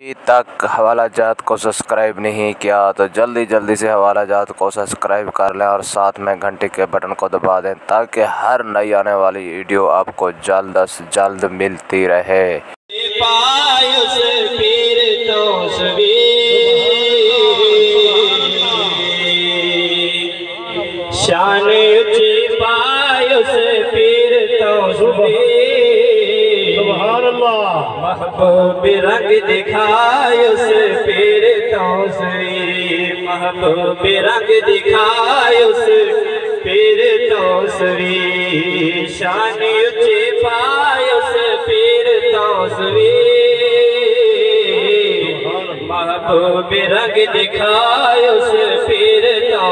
अभी तक हवाला जात को सब्सक्राइब नहीं किया तो जल्दी से हवाला जात को सब्सक्राइब कर लें और साथ में घंटे के बटन को दबा दें ताकि हर नई आने वाली वीडियो आपको जल्द से जल्द मिलती रहे। शान ऊंची पायो से पीर तो सुभान अल्लाह महबूब रंग दिखायो से पीर तो महबूब रंग दिखायो से पीर तो शान ऊंची पायो से पीर तो महबूब रंग दिखायो से पीर तो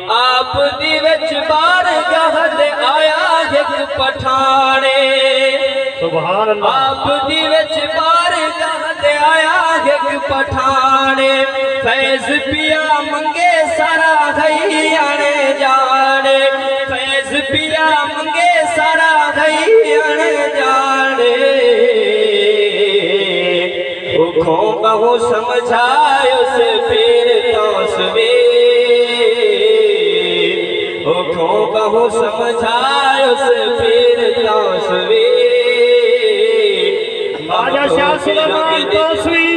आप दी विच बारगाह दे आया एक पठाने सुभान अल्लाह। आप दी विच बारगाह दे आया एक पठाने फैज पिया मंगे सारा गईयाने जाने फैज पिया मंगे सारा गईयाने जाने उखों बहु समझायो से पीर तौसवी उखों बहु समझायो से पीर तौसवी राजा शाह सुलेमान तौसवी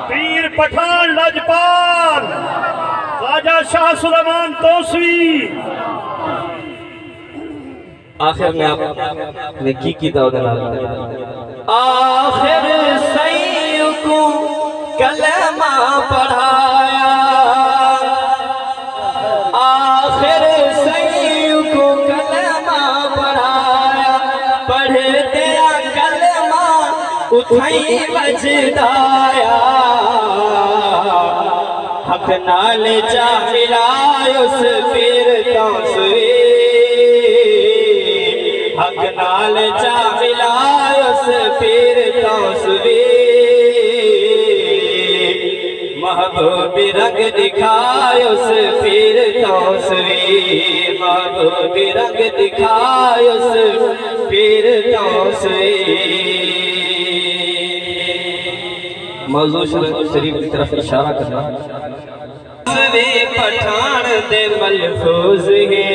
पीर पठान लजपाल राजा शाह सुलेमान तौसवी। आखिर में आपने की आखिर सही को कलमा पढ़ाया आखिर सही को कलमा पढ़ाया पढ़े तेरा कलमा उठाई बजदाया हक नाल जा मिलायो से पीर तौसवी हक नाल जा मिलायो से पीर तौसवी महबूब रंग दिखायो से पीर तौसवी महबूब रंग दिखायो से पीर तौसवी। मौजू शरीफ की तरफ इशारा करना पठान दे मलफूज है